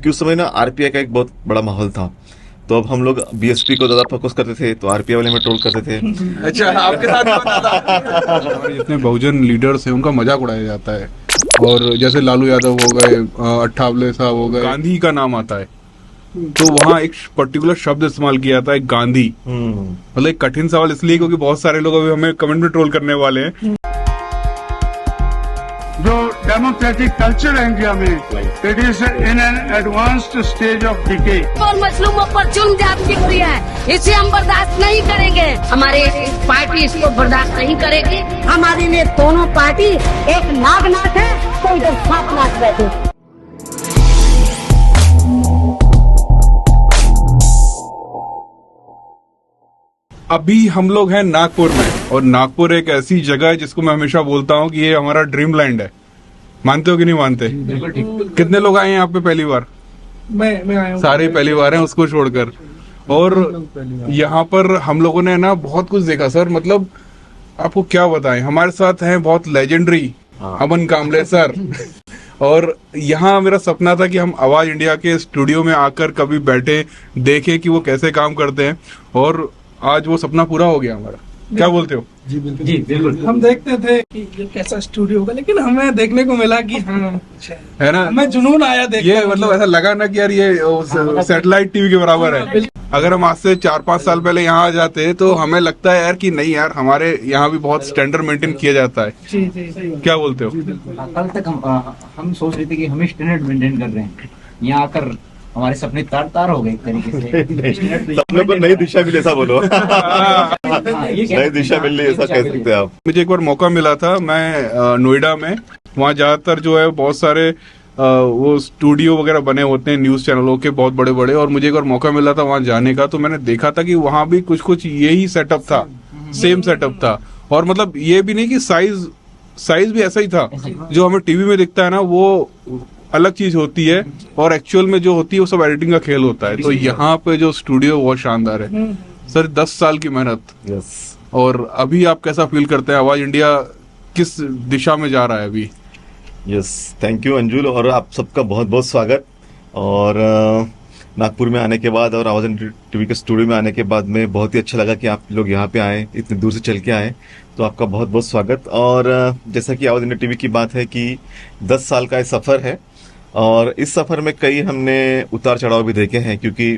कि उस समय ना आरपीआई का एक बहुत बड़ा माहौल था। तो अब हम लोग बीएसपी को ज्यादा फोकस करते थे, तो आरपीआई वाले में ट्रोल करते थे। अच्छा, आपके साथ भी होता था? हमारे जितने बहुजन लीडर्स हैं उनका मजाक उड़ाया जाता है। और जैसे लालू यादव हो गए, अट्ठावले साहब हो गए, गांधी का नाम आता है तो वहाँ एक पर्टिकुलर शब्द इस्तेमाल किया जाता है, गांधी। मतलब एक कठिन सवाल इसलिए क्योंकि बहुत सारे लोग अभी हमें कमेंट में ट्रोल करने वाले हैं। जो डेमोक्रेटिक कल्चर है इंडिया में, it is in an advanced stage of decay. और मजलूमों पर जुल्म जात दिख रही है, इसे हम बर्दाश्त नहीं करेंगे। हमारे पार्टी इसको बर्दाश्त नहीं करेगी। हमारी ने दोनों पार्टी एक नागनाथ है तो इधर सात नाथ बैठे। अभी हम लोग हैं नागपुर में, और नागपुर एक ऐसी जगह है जिसको मैं हमेशा बोलता हूँ कि ये हमारा ड्रीम लैंड है। मानते हो कि नहीं मानते? कितने लोग आए हैं यहाँ पे पहली बार? मैं आया हूँ। सारे पहली बार हैं उसको छोड़कर। और यहाँ पर हम लोगों ने ना बहुत कुछ देखा सर। मतलब आपको क्या बताएं, हमारे साथ हैं बहुत लेजेंडरी अमन कामले सर। और यहाँ मेरा सपना था कि हम आवाज इंडिया के स्टूडियो में आकर कभी बैठे, देखें कि वो कैसे काम करते हैं, और आज वो सपना पूरा हो गया हमारा। क्या बोलते हो? जी बिल्कुल। हम देखते थे कि ये कैसा स्टूडियो होगा, लेकिन हमें देखने को मिला कि हाँ है ना, हमें जुनून आया देख ये मतलब ऐसा लगा ना कि यार ये सैटेलाइट टीवी के बराबर है। अगर हम आज से 4-5 साल पहले यहाँ आ जाते तो हमें लगता है यार कि नहीं यार, हमारे यहाँ भी बहुत स्टैंडर्ड मेंटेन किया जाता है। जी जी। क्या बोलते हो? कल तक हम सोच रहे थे कि हम स्टैंडर्ड मेंटेन कर रहे हैं, यहाँ आकर हमारे सपने तार हो गए एक तरीके से। सपने को नई दिशा मिली, ऐसा बोलो। ये नई दिशा मिल रही है, ऐसा कह सकते हैं आप। मुझे एक बार मौका मिला था, मैं नोएडा में, वहाँ ज्यादातर जो है बहुत सारे वो स्टूडियो वगैरह बने होते हैं न्यूज चैनलों के, बहुत बड़े बड़े। और मुझे एक बार मौका मिला था वहाँ जाने का, तो मैंने देखा था कि वहाँ भी कुछ यही सेटअप था, सेम सेटअप था। और मतलब ये भी नहीं कि साइज भी ऐसा ही था। जो हमें टीवी में दिखता है ना वो अलग चीज होती है, और एक्चुअल में जो होती है वो सब एडिटिंग का खेल होता है। तो यहाँ पे जो स्टूडियो बहुत शानदार है सर। 10 साल की मेहनत। यस। और अभी आप कैसा फील करते हैं? आवाज इंडिया किस दिशा में जा रहा है अभी? यस, थैंक यू अंजुल, और आप सबका बहुत बहुत स्वागत। और नागपुर में आने के बाद और आवाज टीवी के स्टूडियो में आने के बाद में बहुत ही अच्छा लगा कि आप लोग यहाँ पे आए, इतनी दूर से चल के आए, तो आपका बहुत बहुत स्वागत। और जैसा कि आवाज इंडिया टीवी की बात है कि 10 साल का ये सफ़र है, और इस सफ़र में कई हमने उतार चढ़ाव भी देखे हैं, क्योंकि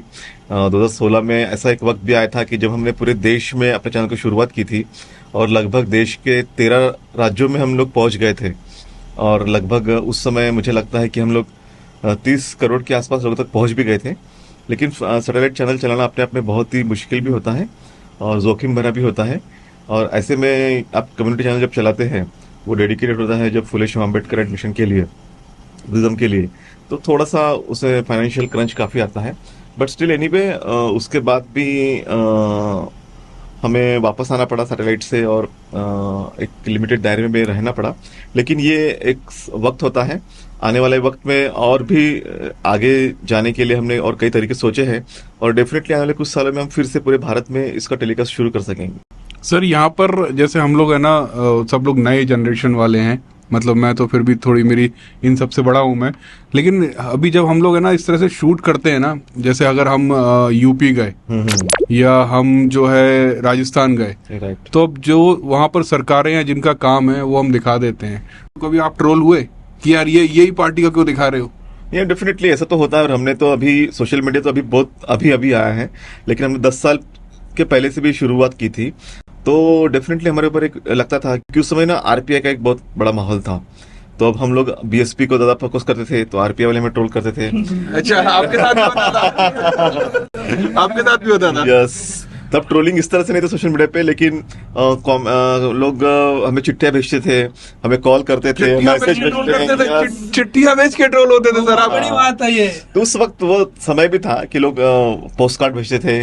2016 में ऐसा एक वक्त भी आया था कि जब हमने पूरे देश में अपने चैनल की शुरुआत की थी, और लगभग देश के 13 राज्यों में हम लोग पहुंच गए थे। और लगभग उस समय मुझे लगता है कि हम लोग 30 करोड़ के आसपास लोगों तक पहुंच भी गए थे। लेकिन सैटेलाइट चैनल चलाना अपने आप में बहुत ही मुश्किल भी होता है और जोखिम भरा भी होता है। और ऐसे में आप कम्युनिटी चैनल जब चलाते हैं, वो डेडिकेटेड होता है जब फुले शाह अम्बेडकर एडमिशन के लिए, बुद्धिज्म के लिए, तो थोड़ा सा उसे फाइनेंशियल क्रंच काफ़ी आता है। बट स्टिल एनीवे उसके बाद भी हमें वापस आना पड़ा सैटेलाइट से, और एक लिमिटेड दायरे में रहना पड़ा। लेकिन ये एक वक्त होता है, आने वाले वक्त में और भी आगे जाने के लिए हमने और कई तरीके सोचे हैं, और डेफिनेटली आने वाले कुछ सालों में हम फिर से पूरे भारत में इसका टेलीकास्ट शुरू कर सकेंगे। सर यहाँ पर जैसे हम लोग है ना, सब लोग नए जनरेशन वाले हैं। मतलब मैं तो फिर भी थोड़ी, मेरी इन सबसे बड़ा हूँ मैं। लेकिन अभी जब हम लोग है ना इस तरह से शूट करते हैं ना, जैसे अगर हम यूपी गए या हम जो है राजस्थान गए, तो अब जो वहाँ पर सरकारें हैं जिनका काम है वो हम दिखा देते हैं। कभी आप ट्रोल हुए कि यार ये यही पार्टी का क्यों दिखा रहे हो? ये डेफिनेटली ऐसा तो होता है। और हमने तो अभी सोशल मीडिया तो अभी बहुत अभी आया है, लेकिन हमने 10 साल के पहले से भी शुरुआत की थी। तो डेफिनेटली हमारे ऊपर एक लगता था कि उस समय ना आरपीआई का एक बहुत बड़ा माहौल था। तो अब हम लोग बीएसपी को ज्यादा फोकस करते थे, तो आरपीआई वाले में ट्रोल करते थे। अच्छा, आपके साथ भी होता था? आपके साथ भी होता था? यस। तब ट्रोलिंग इस तरह से नहीं था सोशल मीडिया पे, लेकिन लोग हमें चिट्ठियां भेजते थे, हमें कॉल करते थे, मैसेज भेजते थे। चिट्ठियां भेज के ट्रोल होते थे सर आप? बड़ी बात है ये। तो उस वक्त वो समय भी था कि लोग पोस्ट कार्ड भेजते थे,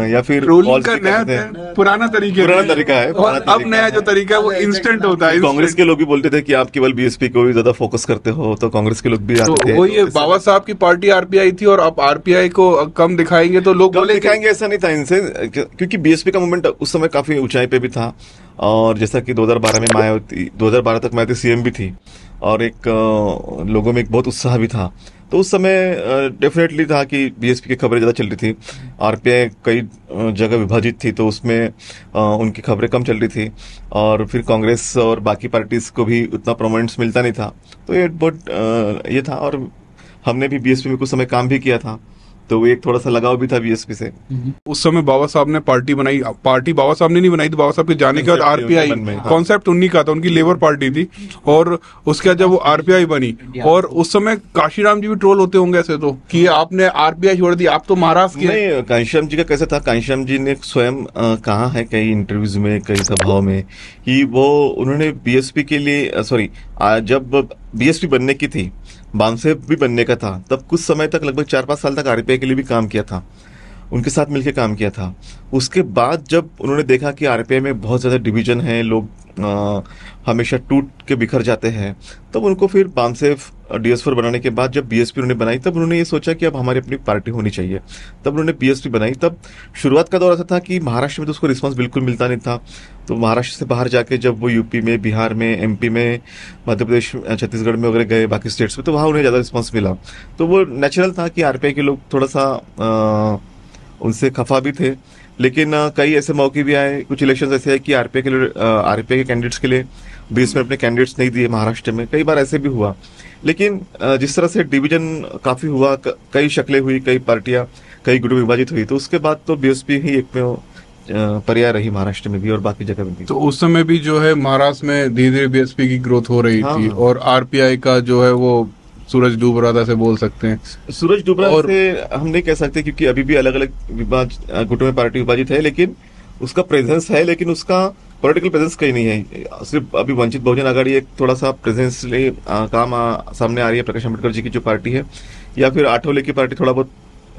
या फिर ट्रोलिंग का नया पुराना तरीका है। और अब नया जो तरीका है वो इंस्टेंट होता है। कांग्रेस के लोग भी बोलते थे कि आप केवल बीएसपी को ही ज्यादा फोकस करते हो, तो कांग्रेस के लोग भी आते थे। वो ये बाबा साहब की पार्टी आरपीआई थी, और आप आरपीआई को कम दिखाएंगे तो लोग बोले दिखाएंगे, ऐसा नहीं था इनसे, क्योंकि बीएसपी का मूवमेंट उस समय काफी ऊंचाई पे भी था। और जैसा कि 2012 में मायावती, 2012 तक मायावती सीएम भी थी, और एक लोगों में एक बहुत उत्साह भी था। तो उस समय डेफिनेटली था कि बीएसपी की खबरें ज़्यादा चल रही थी, आरपीआई कई जगह विभाजित थी तो उसमें उनकी खबरें कम चल रही थी, और फिर कांग्रेस और बाकी पार्टीज को भी उतना प्रोमिनेंस मिलता नहीं था। तो ये बहुत ये था, और हमने भी बीएसपी में कुछ समय काम भी किया था, तो एक थोड़ा सा लगाव भी था बीएसपी से। उस समय बाबा साहब ने पार्टी बनाई, पार्टी बाबा साहब ने नहीं बनाई थी, बाबा साहब के जाने के बाद आरपीआई कॉन्सेप्ट उन्हीं का था, उनकी लेबर पार्टी थी, और उसके बाद जब वो आरपीआई बनी, और उस समय काशीराम जी भी ट्रोल होते होंगे ऐसे तो कि आपने आरपीआई छोड़ दी, आप तो महाराष्ट्र के। नहीं, कांशीराम जी का कैसा था, कांशीराम जी ने स्वयं कहा है कई इंटरव्यूज में, कई सभाओं में, कि वो उन्होंने बीएसपी के लिए जब बीएसपी बनने की थी, बामसेफ भी बनने का था, तब कुछ समय तक लगभग 4-5 साल तक आरपीआई के लिए भी काम किया था, उनके साथ मिलकर काम किया था। उसके बाद जब उन्होंने देखा कि आरपीआई में बहुत ज़्यादा डिवीजन है, लोग हमेशा टूट के बिखर जाते हैं, तब उनको फिर बामसेफ DS4 बनाने के बाद जब बीएसपी उन्होंने बनाई, तब उन्होंने ये सोचा कि अब हमारी अपनी पार्टी होनी चाहिए, तब उन्होंने बीएसपी बनाई। तब शुरुआत का दौर ऐसा था कि महाराष्ट्र में तो उसको रिस्पांस बिल्कुल मिलता नहीं था, तो महाराष्ट्र से बाहर जाके जब वो यूपी में, बिहार में, एमपी में, मध्य प्रदेश, छत्तीसगढ़ में वगैरह गए, बाकी स्टेट्स में, तो वहाँ उन्हें ज़्यादा रिस्पांस मिला। तो वो नेचुरल था कि आरपीआई के लोग थोड़ा सा उनसे खफा भी थे, लेकिन कई ऐसे मौके भी आए, कुछ इलेक्शन ऐसे है कि आरपीआई के कैंडिडेट्स के लिए बीच में अपने कैंडिडेट्स नहीं दिए महाराष्ट्र में, कई बार ऐसे भी हुआ। लेकिन जिस तरह से डिवीजन काफी हुआ, कई शक्लें हुई, कई पार्टियां, कई गुटों में विभाजित हुई, तो उसके बाद तो बीएसपी ही एक में पर्याय रही महाराष्ट्र में भी और बाकी जगह में भी। तो उस समय भी जो है महाराष्ट्र में धीरे धीरे बीएसपी की ग्रोथ हो रही थी, और आरपीआई का जो है वो सूरज डूब रहा था से बोल सकते हैं। सूरज डूब रहा से हम नहीं कह सकते, क्योंकि अभी भी अलग अलग गुटों में पार्टी विभाजित है, लेकिन उसका प्रेजेंस है, लेकिन उसका पॉलिटिकल प्रेजेंस कहीं नहीं है। सिर्फ अभी वंचित बहुजन आघाड़ी एक थोड़ा सा प्रेजेंस काम सामने आ रही है, प्रकाश अम्बेडकर जी की जो पार्टी है, या फिर आठवले की पार्टी थोड़ा बहुत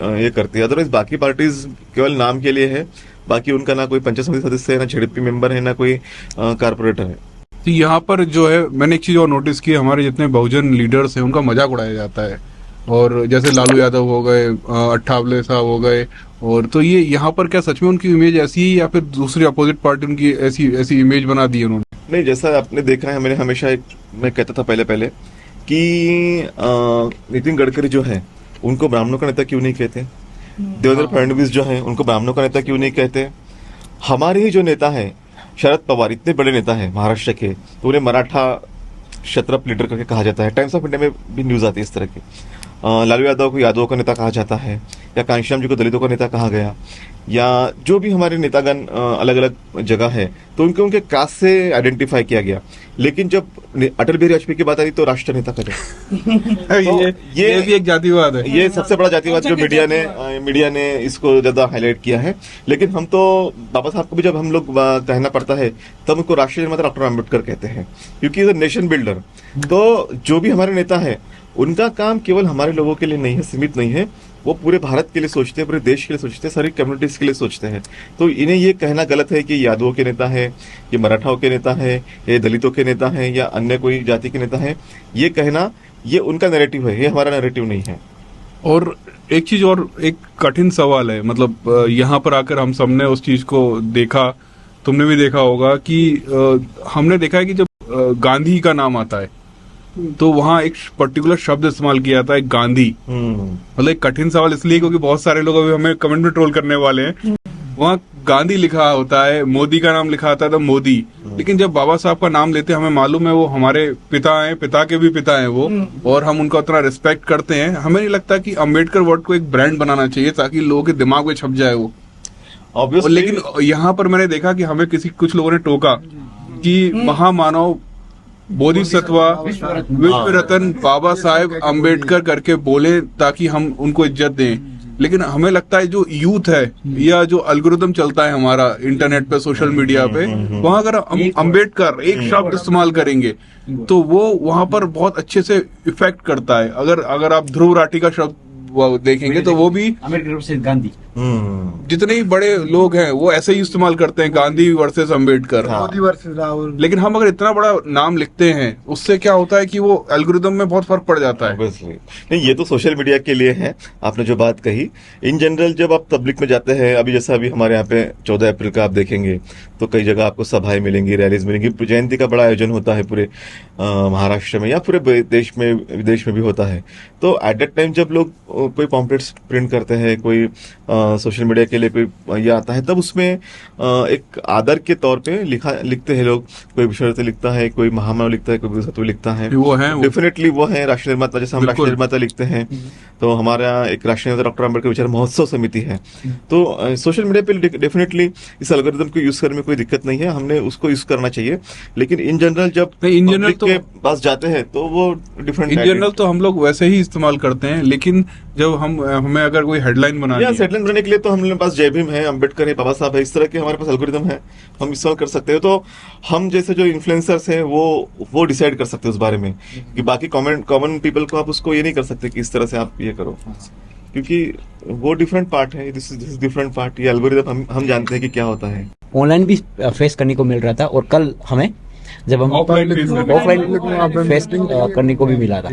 ये करती है। अदरवाइज बाकी पार्टीज केवल नाम के लिए है, बाकी उनका ना कोई पंचायत समिति सदस्य है, ना जेडीपी मेंबर है, ना कोई कारपोरेटर है। तो यहाँ पर जो है मैंने एक चीज और नोटिस की, हमारे जितने बहुजन लीडर्स हैं उनका मजाक उड़ाया जाता है, और जैसे लालू यादव हो गए, अट्ठावले साहब हो गए, और तो ये यहाँ पर क्या सच में उनकी इमेज ऐसी है या फिर दूसरी अपोजिट पार्टी उनकी ऐसी इमेज बना दी है उन्होंने? नहीं, जैसा आपने देखा है, मैंने हमेशा मैं कहता था पहले कि नितिन गडकरी जो है उनको ब्राह्मणों का नेता क्यों नहीं कहते, देवेंद्र फडणवीस जो है उनको ब्राह्मणों का नेता क्यों नहीं कहते, हमारे ही जो नेता है शरद पवार इतने बड़े नेता है महाराष्ट्र के, तो उन्हें मराठा क्षत्रप लीडर करके कहा जाता है। टाइम्स ऑफ इंडिया में भी न्यूज आती है इस तरह की। लालू यादव को यादवों का नेता कहा जाता है, या कांशीराम जी को दलितों का नेता कहा गया, या जो भी हमारे नेतागण अलग अलग जगह है, तो उनके कास्ट से आइडेंटिफाई किया गया। लेकिन जब अटल बिहारी वाजपेयी की बात आई तो राष्ट्र नेता करे तो ये भी एक जातिवाद है, ये सबसे बड़ा जातिवाद जो मीडिया ने इसको ज्यादा हाईलाइट किया है। लेकिन हम तो बाबा साहब को भी जब हम लोग कहना पड़ता है तब उनको राष्ट्रीय निर्माता डॉक्टर अम्बेडकर कहते हैं, क्योंकि इज नेशन बिल्डर। तो जो भी हमारे नेता है उनका काम केवल हमारे लोगों के लिए नहीं है, सीमित नहीं है, वो पूरे भारत के लिए सोचते हैं, पूरे देश के लिए सोचते हैं, सारी कम्युनिटीज के लिए सोचते हैं। तो इन्हें ये कहना गलत है कि यादवों के नेता है, ये मराठाओं के नेता है, ये दलितों के नेता है, या अन्य कोई जाति के नेता है, ये कहना ये उनका नैरेटिव है, ये हमारा नैरेटिव नहीं है। और एक चीज और, एक कठिन सवाल है, मतलब यहाँ पर आकर हम सबने उस चीज को देखा, तुमने भी देखा होगा कि हमने देखा है कि जब गांधी का नाम आता है तो वहाँ एक पर्टिकुलर शब्द इस्तेमाल किया जाता है, गांधी। मतलब एक कठिन सवाल इसलिए क्योंकि बहुत सारे लोग अभी हमें कमेंट में ट्रोल करने वाले हैं। वहाँ गांधी लिखा होता है, मोदी का नाम लिखा होता है तो मोदी, लेकिन जब बाबा साहब का नाम लेते हैं हमें मालूम है वो हमारे पिता हैं, पिता के भी पिता हैं वो, और हम उनका उतना रिस्पेक्ट करते हैं। हमें नहीं लगता कि अम्बेडकर वर्ड को एक ब्रांड बनाना चाहिए ताकि लोगों के दिमाग में छप जाए वो। लेकिन यहाँ पर मैंने देखा कि हमें कुछ लोगों ने टोका कि महामानव बोधिसत्वा विश्व रत्न बाबा साहेब अम्बेडकर करके बोले ताकि हम उनको इज्जत दें। लेकिन हमें लगता है जो यूथ है या जो एल्गोरिथम चलता है हमारा इंटरनेट पे, सोशल मीडिया पे, वहां अगर हम अम्बेडकर एक शब्द इस्तेमाल करेंगे तो वो वहां पर बहुत अच्छे से इफेक्ट करता है। अगर आप ध्रुव राठी का शब्द देखेंगे तो वो भी अम्बेडकर से गांधी जितने भी बड़े लोग हैं वो ऐसे ही इस्तेमाल करते हैं, गांधी वर्सेस अम्बेडकर, मोदी वर्सेस राहुल। लेकिन हम अगर इतना बड़ा नाम लिखते हैं उससे क्या होता है कि वो एल्गोरिदम में बहुत फर्क पड़ जाता है। Obviously। नहीं, ये तो सोशल मीडिया के लिए है, आपने जो बात कही। इन जनरल जब आप पब्लिक में जाते हैं, अभी जैसा अभी हमारे यहाँ पे 14 अप्रैल का आप देखेंगे तो कई जगह आपको सभाएं मिलेंगी, रैलीज मिलेंगी, जयंती का बड़ा आयोजन होता है पूरे महाराष्ट्र में या पूरे देश में, विदेश में भी होता है। तो एट दैट टाइम जब लोग कोई पॉम्पलेट्स प्रिंट करते हैं, कोई सोशल मीडिया के लिए कोई ये आता है, तब उसमें एक आदर के तौर पे लिखते हैं लोग। कोई विषय लिखता है, कोई महामानव लिखता है, कोई बोधिसत्व लिखता है। वो है डेफिनेटली वो है राष्ट्र निर्माता, जैसे हम राष्ट्र निर्माता लिखते हैं, तो हमारा एक राष्ट्र निर्माता डॉक्टर अम्बेडकर विचार महोत्सव समिति है। तो सोशल मीडिया पे डेफिनेटली इस एल्गोरिथम को यूज करने में कोई दिक्कत नहीं है, हमने उसको यूज करना चाहिए। लेकिन इन जनरल जब पब्लिक के पास जाते हैं तो वो डिफरेंट, इन जनरल तो हम लोग वैसे ही इस्तेमाल करते हैं, लेकिन जब हमें अगर कोई हेडलाइन बनानी है, हेडलाइन बनाने के लिए तो हमारे पास जय भीम है, अम्बेडकर है, बाबा साहब है, इस तरह के हमारे पास एल्गोरिथम है, हम इस्तेमाल कर सकते हैं। तो हम जैसे जो इन्फ्लुएंसर्स हैं वो डिसाइड कर सकते हैं उस बारे में कि बाकी कॉमन पीपल को आप उसको ये नहीं कर सकते कि इस तरह से आप ये करो, क्योंकि वो डिफरेंट पार्ट है, दिस इज डिफरेंट पार्ट। ये एल्गोरिथम हम जानते हैं कि क्या होता है। ऑनलाइन भी फेस करने को मिल रहा था, और कल हमें जब हम ऑफलाइन फेस करने को भी मिला था।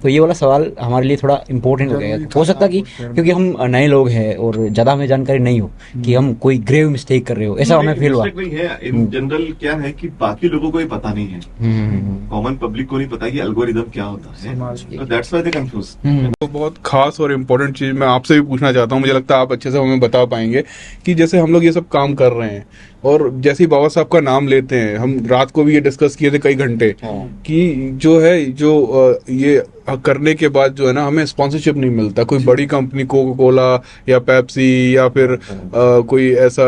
तो ये वाला सवाल हमारे लिए थोड़ा इम्पोर्टेंट हो गया। हो सकता कि क्योंकि हम नए लोग हैं और ज्यादा हमें जानकारी नहीं हो कि हम कोई ग्रेव मिस्टेक कर रहे हो, ऐसा हमें फील हुआ। इन जनरल क्या है कि बाकी लोगों को ही पता नहीं है, कॉमन पब्लिक को नहीं पता कि एल्गोरिथम क्या होता है, दैट्स व्हाई दे कंफ्यूज। तो बहुत खास और इम्पोर्टेंट चीज मैं आपसे भी पूछना चाहता हूँ, मुझे लगता है आप अच्छे से हमें बता पाएंगे कि जैसे हम लोग ये सब काम कर रहे हैं और जैसे ही बाबा साहब का नाम लेते हैं, हम रात को भी ये डिस्कस किए थे कई घंटे कि जो है ये करने के बाद जो है ना, हमें स्पॉन्सरशिप नहीं मिलता। कोई बड़ी कंपनी कोका कोला या पेप्सी या फिर कोई ऐसा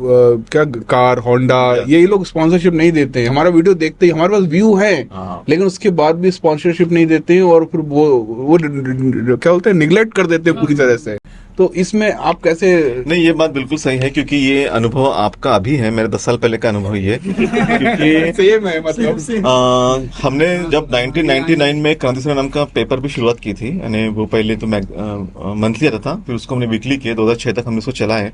क्या कार होंडा, ये लोग स्पॉन्सरशिप नहीं देते हैं। हमारा वीडियो देखते ही हमारे पास व्यू है, लेकिन उसके बाद भी स्पॉन्सरशिप नहीं देते हैं और फिर वो क्या बोलते हैं, निगलेक्ट कर देते हैं पूरी तरह से। तो इसमें आप कैसे? नहीं, ये बात बिल्कुल सही है, क्योंकि ये अनुभव आपका अभी है, मेरे 10 साल पहले का अनुभव ही है। क्योंकि सेम है, मतलब हमने जब 1999 में क्रांति नाम का पेपर भी शुरुआत की थी, यानी वो पहले तो मंथली आता था, फिर उसको हमने वीकली किया, 2006 तक हमने उसको चलाए।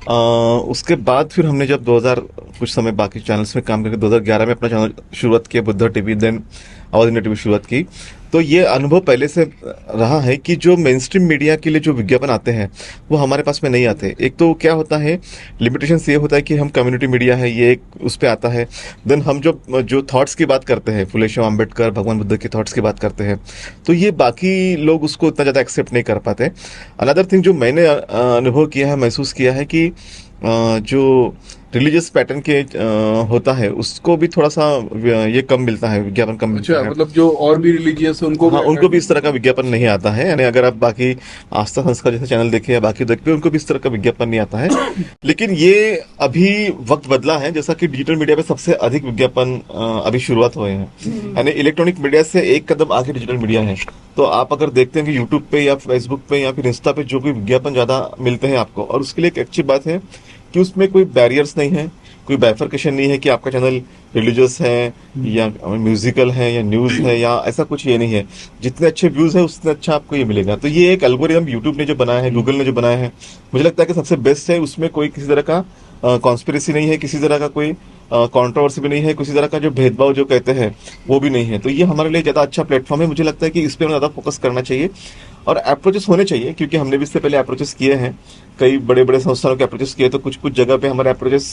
उसके बाद फिर हमने जब 2000 कुछ समय बाकी चैनल्स में काम करके 2011 में अपना चैनल शुरुआत किया, बुद्धा टीवी, देन आवाज इंडिया टीवी शुरुआत की। तो ये अनुभव पहले से रहा है कि जो मेन स्ट्रीम मीडिया के लिए जो विज्ञापन आते हैं वो हमारे पास में नहीं आते। एक तो क्या होता है, लिमिटेशन ये होता है कि हम कम्युनिटी मीडिया है, ये एक उस पर आता है। देन हम जो थॉट्स की बात करते हैं, फुले शाह अम्बेडकर, भगवान बुद्ध के थॉट्स की बात करते हैं, तो ये बाकी लोग उसको इतना ज़्यादा एक्सेप्ट नहीं कर पाते। अनदर थिंग जो मैंने अनुभव किया है, महसूस किया है कि जो रिलीजियस पैटर्न के होता है उसको भी थोड़ा सा ये कम मिलता है, विज्ञापन कम मिलता है। मतलब जो और भी रिलीजियस उनको उनको भी इस तरह का विज्ञापन नहीं आता है। यानी अगर आप बाकी आस्था संस्कार जैसे चैनल देखें या बाकी देखते, उनको भी इस तरह का विज्ञापन नहीं आता है। लेकिन ये अभी वक्त बदला है, जैसा कि डिजिटल मीडिया पे सबसे अधिक विज्ञापन अभी शुरुआत हुए हैं। यानी इलेक्ट्रॉनिक मीडिया से एक कदम आगे डिजिटल मीडिया है। तो आप अगर देखते हैं कि यूट्यूब पे या फेसबुक पे या फिर इंस्टा पे जो भी विज्ञापन ज्यादा मिलते हैं आपको, और उसके लिए एक अच्छी बात है कि उसमें कोई बैरियर्स नहीं है, कोई बाइफर्केशन नहीं है कि आपका चैनल रिलीजियस है या म्यूजिकल है या न्यूज है या ऐसा कुछ, ये नहीं है। जितने अच्छे व्यूज है उतने अच्छा आपको ये मिलेगा। तो ये एक एल्गोरिथम यूट्यूब ने जो बनाया है, गूगल ने जो बनाया है, मुझे लगता है कि सबसे बेस्ट है। उसमें कोई किसी तरह का कॉन्स्पिरेसी नहीं है, किसी तरह का कोई कंट्रोवर्सी भी नहीं है, किसी तरह का जो भेदभाव जो कहते हैं वो भी नहीं है। तो ये हमारे लिए ज्यादा अच्छा प्लेटफॉर्म है। मुझे लगता है कि इस पर हमें ज्यादा फोकस करना चाहिए और अप्रोचेस होने चाहिए, क्योंकि हमने भी इससे पहले अप्रोचेस किए हैं, कई बड़े बड़े संस्थानों के अप्रोचेस किए, तो कुछ कुछ जगह पे हमारे अप्रोचेस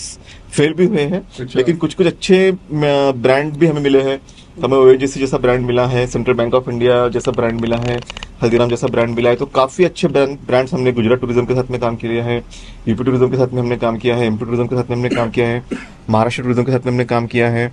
फेल भी हुए हैं। लेकिन कुछ कुछ अच्छे ब्रांड भी हमें मिले हैं। हमें ओएनजीसी जैसा ब्रांड मिला है, सेंट्रल बैंक ऑफ इंडिया जैसा ब्रांड मिला है, हल्दीराम जैसा ब्रांड मिला है। तो काफी अच्छे ब्रांड्स हमने गुजरात टूरिज्म के साथ में काम किया है, यूपी टूरिज्म के साथ में हमने काम किया है, एमपी टूरिज्म के साथ में हमने काम किया है, महाराष्ट्र टूरिज्म के साथ में हमने काम किया है।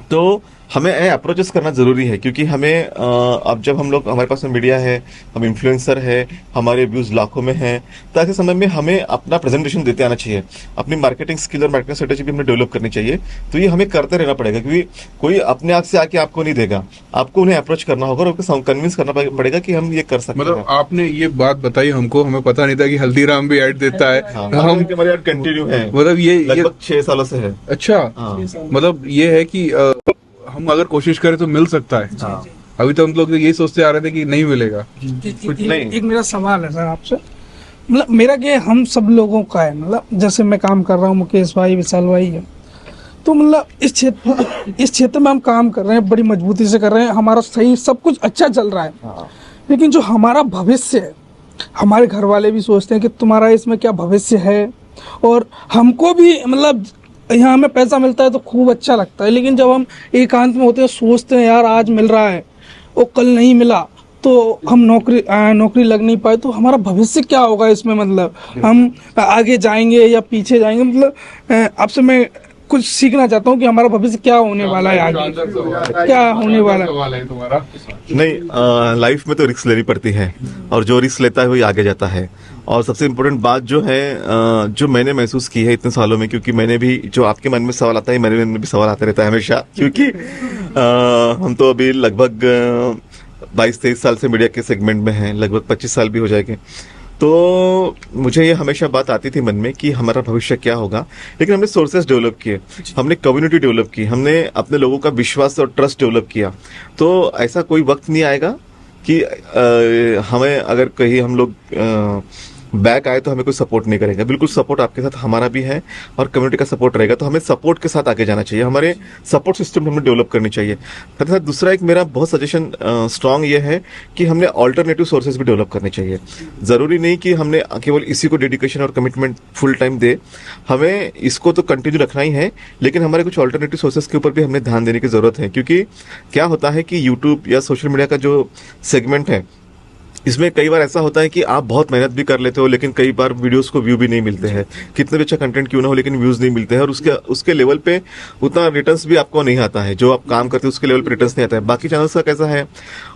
तो हमें अप्रोचेस करना जरूरी है, क्योंकि हमें अब जब हम लोग, हमारे पास में मीडिया है, हम इन्फ्लुएंसर है, हमारे व्यूज लाखों में हैं, तो ऐसे समय में हमें अपना प्रेजेंटेशन देते आना चाहिए, अपनी मार्केटिंग स्किल और मार्केटिंग स्ट्रेटेजी भी हमें डेवलप करनी चाहिए। तो ये हमें करते रहना पड़ेगा, क्योंकि कोई अपने आप से आके आपको नहीं देगा, आपको उन्हें अप्रोच करना होगा और उनको कन्विंस करना पड़ेगा कि हम ये कर सकते हैं। मतलब आपने ये बात बताई हमको, हमें पता नहीं था कि हल्दीराम भी ऐड देता है। हमारे ऐड कंटिन्यू है, मतलब ये लगभग 6 सालों से है। अच्छा, मतलब ये है कि हम अगर कोशिश करें तो मिल सकता है। अभी तो हम लोग यही सोचते आ रहे थे कि नहीं मिलेगा। एक मेरा सवाल है सर आपसे, मतलब मेरा क्या है, हम सब लोगों का है। मतलब जैसे मैं काम कर रहा हूँ, मुकेश भाई, विशाल भाई है, तो मतलब इस क्षेत्र में हम काम कर रहे हैं, बड़ी मजबूती से कर रहे हैं, हमारा सही सब कुछ अच्छा चल रहा है। लेकिन जो हमारा भविष्य है, हमारे घर वाले भी सोचते हैं कि तुम्हारा इसमें क्या भविष्य है, और हमको भी मतलब यहाँ हमें पैसा मिलता है तो खूब अच्छा लगता है, लेकिन जब हम एकांत में होते हैं सोचते हैं यार आज मिल रहा है और कल नहीं मिला तो हम नौकरी लग नहीं पाए तो हमारा भविष्य क्या होगा इसमें, मतलब हम आगे जाएंगे या पीछे जाएंगे। मतलब आपसे मैं कुछ सीखना चाहता हूँ कि हमारा भविष्य क्या होने वाला है, आगे क्या होने वाला है तुम्हारा। नहीं, लाइफ में तो रिस्क लेनी पड़ती है और जो रिस्क लेता है वही आगे जाता है। और सबसे इम्पोर्टेंट बात जो है, जो मैंने महसूस की है इतने सालों में, क्योंकि मैंने भी, जो आपके मन में सवाल आता है मेरे मन में भी सवाल आता रहता है हमेशा, क्योंकि हम तो अभी लगभग 22-23 साल से मीडिया के सेगमेंट में हैं, लगभग 25 साल भी हो जाएंगे। तो मुझे ये हमेशा बात आती थी मन में कि हमारा भविष्य क्या होगा, लेकिन हमने सोर्सेस डेवलप किए, हमने कम्युनिटी डेवलप की, हमने अपने लोगों का विश्वास और ट्रस्ट डेवलप किया। तो ऐसा कोई वक्त नहीं आएगा कि हमें अगर कहीं हम लोग बैक आए तो हमें कोई सपोर्ट नहीं करेगा। बिल्कुल सपोर्ट आपके साथ हमारा भी है और कम्युनिटी का सपोर्ट रहेगा, तो हमें सपोर्ट के साथ आगे जाना चाहिए, हमारे सपोर्ट सिस्टम हमें डेवलप करनी चाहिए। साथ ही साथ दूसरा एक मेरा बहुत सजेशन स्ट्रांग ये है कि हमने ऑल्टरनेटिव सोर्सेज भी डेवलप करने चाहिए। ज़रूरी नहीं कि हमने केवल इसी को डेडिकेशन और कमिटमेंट फुल टाइम दे, हमें इसको तो कंटिन्यू रखना ही है, लेकिन हमारे कुछ ऑल्टरनेटिव सोर्सेज के ऊपर भी हमें ध्यान देने की ज़रूरत है। क्योंकि क्या होता है कि यूट्यूब या सोशल मीडिया का जो सेगमेंट है, इसमें कई बार ऐसा होता है कि आप बहुत मेहनत भी कर लेते हो, लेकिन कई बार वीडियोस को व्यू भी नहीं मिलते हैं, कितने भी अच्छा कंटेंट क्यों ना हो, लेकिन व्यूज नहीं मिलते हैं, और उसके लेवल पे उतना रिटर्न्स भी आपको नहीं आता है, जो आप काम करते हो उसके लेवल पे रिटर्न्स नहीं आता है। बाकी चैनल्स का कैसा है,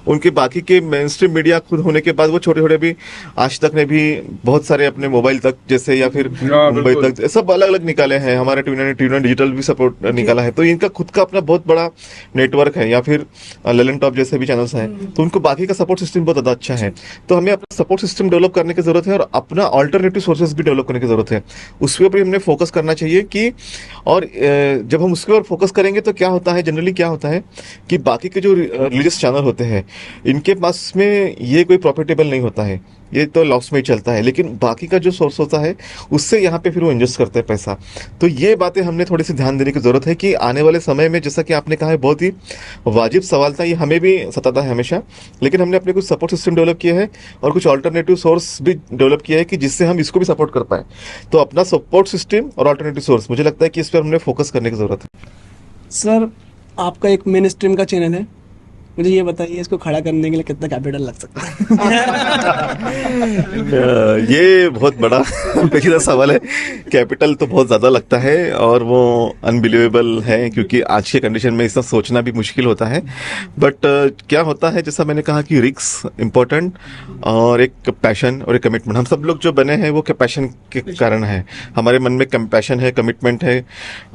उनके बाकी के मेन स्ट्रीम मीडिया खुद होने के बाद वो छोटे छोटे भी, आज तक ने भी बहुत सारे अपने मोबाइल तक जैसे या फिर मुंबई तक सब अलग अलग निकाले हैं, हमारे टी9 डिजिटल भी सपोर्ट निकाला है, तो इनका खुद का अपना बहुत बड़ा नेटवर्क है, या फिर ललन टॉप जैसे भी चैनल्स हैं, तो उनको बाकी का सपोर्ट सिस्टम बहुत ज़्यादा अच्छा है। तो हमें अपना सपोर्ट सिस्टम डेवलप करने की जरूरत है और अपना ऑल्टरनेटिव सोर्सेज भी डेवलप करने की जरूरत है, उसके ऊपर हमने फोकस करना चाहिए। कि और जब हम उसके ऊपर फोकस करेंगे तो क्या होता है, जनरली क्या होता है कि बाकी के जो रिलीजियस चैनल होते हैं इनके पास में ये कोई प्रॉफिटेबल नहीं होता है, ये तो लॉस में ही चलता है, लेकिन बाकी का जो सोर्स होता है उससे यहाँ पे फिर वो इन्वेस्ट करते हैं पैसा। तो ये बातें हमने थोड़ी सी ध्यान देने की जरूरत है कि आने वाले समय में, जैसा कि आपने कहा है, बहुत ही वाजिब सवाल था, ये हमें भी सताता है हमेशा, लेकिन हमने अपने कुछ सपोर्ट सिस्टम डेवलप किए हैं और कुछ ऑल्टरनेटिव सोर्स भी डेवलप किया है कि जिससे हम इसको भी सपोर्ट कर पाए। तो अपना सपोर्ट सिस्टम और ऑल्टरनेटिव सोर्स, मुझे लगता है कि इस पर हमने फोकस करने की जरूरत है। सर, आपका एक मेन स्ट्रीम का चैनल है, मुझे ये बताइए इसको खड़ा करने के लिए कितना कैपिटल लग सकता है? ये बहुत बड़ा पेचीदा सवाल है। कैपिटल तो बहुत ज़्यादा लगता है और वो अनबिलीवेबल है, क्योंकि आज के कंडीशन में इसका सोचना भी मुश्किल होता है। बट क्या होता है, जैसा मैंने कहा कि रिस्क इम्पोर्टेंट और एक पैशन और एक कमिटमेंट, हम सब लोग जो बने हैं वो पैशन के कारण है, हमारे मन में पैशन है, कमिटमेंट है,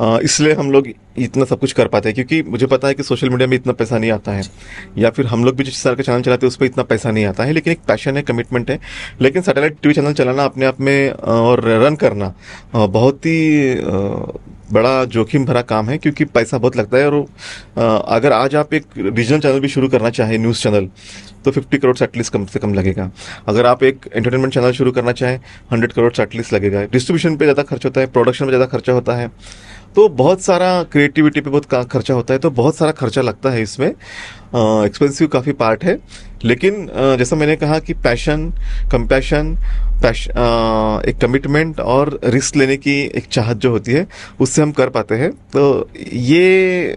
इसलिए हम लोग इतना सब कुछ कर पाते हैं। क्योंकि मुझे पता है कि सोशल मीडिया में इतना पैसा नहीं आता है, या फिर हम लोग भी जिस तरह का चैनल चलाते हैं उस पर इतना पैसा नहीं आता है, लेकिन एक पैशन है, कमिटमेंट है। लेकिन सैटेलाइट टीवी चैनल चलाना अपने आप में और रन करना बहुत ही बड़ा जोखिम भरा काम है, क्योंकि पैसा बहुत लगता है। और अगर आज आप एक रीजनल चैनल भी शुरू करना चाहें, न्यूज़ चैनल, तो 50 करोड़ एटलीस्ट कम से कम लगेगा। अगर आप एक एंटरटेनमेंट चैनल शुरू करना चाहें, 100 करोड़ एटलीस्ट लगेगा। डिस्ट्रीब्यूशन पे ज़्यादा खर्च होता है, प्रोडक्शन में ज़्यादा खर्चा होता है, तो बहुत सारा क्रिएटिविटी पे बहुत खर्चा होता है, तो बहुत सारा खर्चा लगता है इसमें, एक्सपेंसिव काफ़ी पार्ट है। लेकिन जैसा मैंने कहा कि पैशन, कंपैशन, एक कमिटमेंट और रिस्क लेने की एक चाहत जो होती है, उससे हम कर पाते हैं। तो ये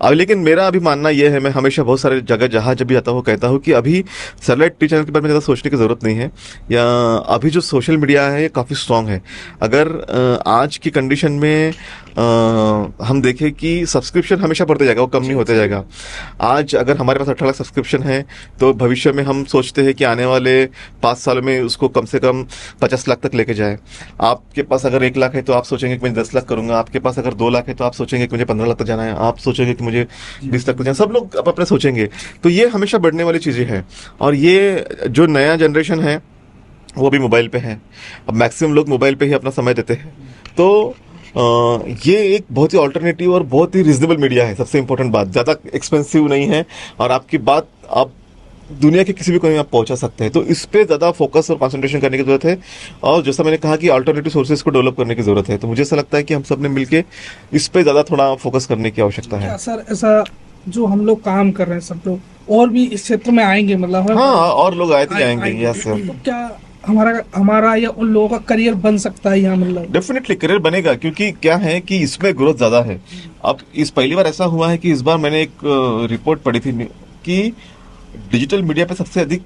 लेकिन मेरा अभी मानना ये है, मैं हमेशा बहुत सारे जगह जहाँ जब भी आता हूँ कहता हूँ कि अभी सैटेलाइट टीवी चैनल के बारे में ज़्यादा सोचने की ज़रूरत नहीं है, या अभी जो सोशल मीडिया है ये काफ़ी स्ट्रांग है। अगर आज की कंडीशन में हम देखें कि सब्सक्रिप्शन हमेशा बढ़ते जाएगा, वो कम नहीं होते जाएगा। आज अगर हमारे पास 18 लाख सब्सक्रिप्शन है, तो भविष्य में हम सोचते हैं कि आने वाले 5 सालों में उसको कम से कम 50 लाख तक लेके जाए। आपके पास अगर 1 लाख है तो आप सोचेंगे कि मैं 10 लाख करूंगा, आपके पास अगर 2 लाख है तो आप सोचेंगे कि मुझे 15 लाख तक जाना है, आप सोचेंगे कि मुझे 20 लाख तक जाना, सब लोग अपने सोचेंगे। तो ये हमेशा बढ़ने वाली चीज़ें हैं, और ये जो नया जनरेशन है वो भी मोबाइल पे है, अब मैक्सिमम लोग मोबाइल पे ही अपना समय देते हैं। तो ये एक बहुत ही ऑल्टरनेटिव और बहुत ही रिजनेबल मीडिया है। सबसे इंपॉर्टेंट बात, ज़्यादा एक्सपेंसिव नहीं है, और आपकी बात आप दुनिया के किसी भी कोने में आप पहुंचा सकते हैं। तो इस पे ज़्यादा फोकस और कंसंट्रेशन करने की ज़रूरत है, और जैसा मैंने कहा कि अल्टरनेटिव सोर्सेज को डेवलप करने की ज़रूरत है। तो मुझे ऐसा लगता है कि हम सब ने मिलकर इस पे ज़्यादा थोड़ा फोकस करने की आवश्यकता है। क्या सर ऐसा जो हम लोग काम कर रहे हैं सब लोग और भी इस क्षेत्र में आएंगे, मतलब हाँ, और लोग आए थे जाएंगे। यस सर, तो क्या हमारा या उन लोगों का करियर बन सकता है यहाँ, मतलब डेफिनेटली करियर बनेगा, क्योंकि क्या है कि इसमें ग्रोथ ज्यादा है। अब इस पहली बार ऐसा हुआ है कि इस बार मैंने एक रिपोर्ट पढ़ी थी कि डिजिटल मीडिया पे सबसे अधिक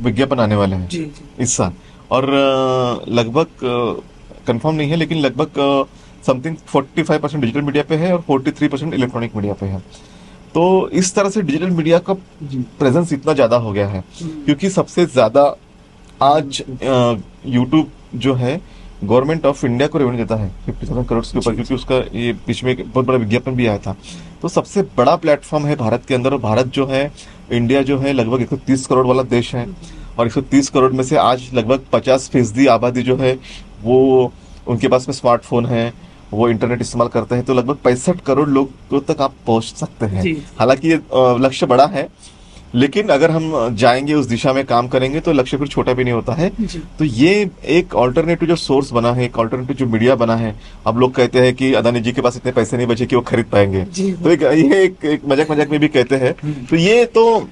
विज्ञापन आने वाले हैं जी इस साल, और लगभग कंफर्म नहीं है लेकिन लगभग समथिंग 45% डिजिटल मीडिया पे है और 43% इलेक्ट्रॉनिक मीडिया पे है। तो इस तरह से डिजिटल मीडिया का प्रेजेंस इतना ज्यादा हो गया है, क्योंकि सबसे ज्यादा आज यूट्यूब जो है गवर्नमेंट ऑफ इंडिया को रेवेन्यू देता है 50,000 करोड़ के ऊपर, क्योंकि उसका ये बीच में एक बहुत बड़ा विज्ञापन भी आया था। तो सबसे बड़ा प्लेटफॉर्म है भारत के अंदर, और भारत जो है, इंडिया जो है लगभग 130 करोड़ वाला देश है, और 130 करोड़ में से आज लगभग 50% आबादी जो है वो उनके पास में स्मार्टफोन है, वो इंटरनेट इस्तेमाल करते हैं। तो लगभग 65 करोड़ लोगों तक आप पहुंच सकते हैं। हालांकि ये लक्ष्य बड़ा है, लेकिन अगर हम जाएंगे उस दिशा में काम करेंगे तो लक्ष्य फिर छोटा भी नहीं होता है। तो ये एक ऑल्टरनेटिव जो सोर्स बना है, एक ऑल्टरनेटिव जो मीडिया बना है। अब लोग कहते हैं कि अदानी जी के पास इतने पैसे नहीं बचे कि वो खरीद पाएंगे, तो ये एक मजाक में भी कहते हैं। तो ये तो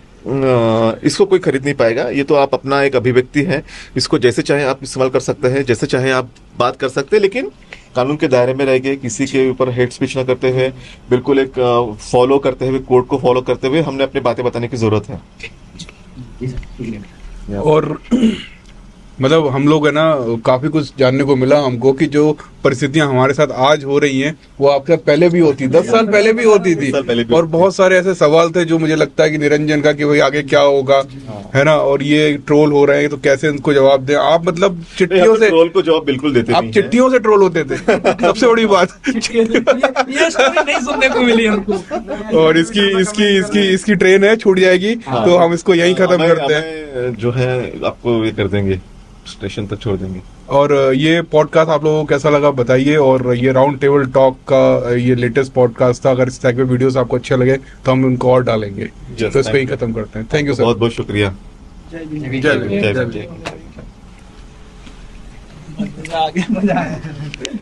इसको कोई खरीद नहीं पाएगा, ये तो आप अपना एक अभिव्यक्ति है, इसको जैसे चाहे आप इस्तेमाल कर सकते हैं, जैसे चाहे आप बात कर सकते हैं, लेकिन कानून के दायरे में रह गए, किसी के ऊपर हेट स्पीच ना करते हुए, बिल्कुल एक फॉलो करते हुए, कोड को फॉलो करते हुए हमने अपनी बातें बताने की जरूरत है। और मतलब हम लोग है ना, काफी कुछ जानने को मिला हमको कि जो परिस्थितियां हमारे साथ आज हो रही हैं वो आपके साथ पहले भी होती, 10 साल पहले भी होती थी। और बहुत सारे ऐसे सवाल थे जो मुझे लगता है कि निरंजन का कि भाई आगे क्या होगा, है ना, और ये ट्रोल हो रहे हैं तो कैसे उनको जवाब दें। आप मतलब चिट्ठियों से ट्रोल को जवाब बिल्कुल देते आप चिट्ठियों से ट्रोल होते थे सबसे बड़ी बात ये स्टोरी नहीं सुनने को मिली हमको। और इसकी ट्रेन है, छूट जाएगी, तो हम इसको यहीं खत्म करते हैं, जो है आपको ये कर देंगे, स्टेशन तक छोड़ देंगे। और ये पॉडकास्ट आप लोगों को कैसा लगा बताइए। और ये राउंड टेबल टॉक का ये लेटेस्ट पॉडकास्ट था, अगर इस टाइप के वीडियोस आपको अच्छे लगे तो हम उनको और डालेंगे। तो इस पे ही खत्म करते हैं। थैंक यू सर, बहुत बहुत शुक्रिया। मजा आया।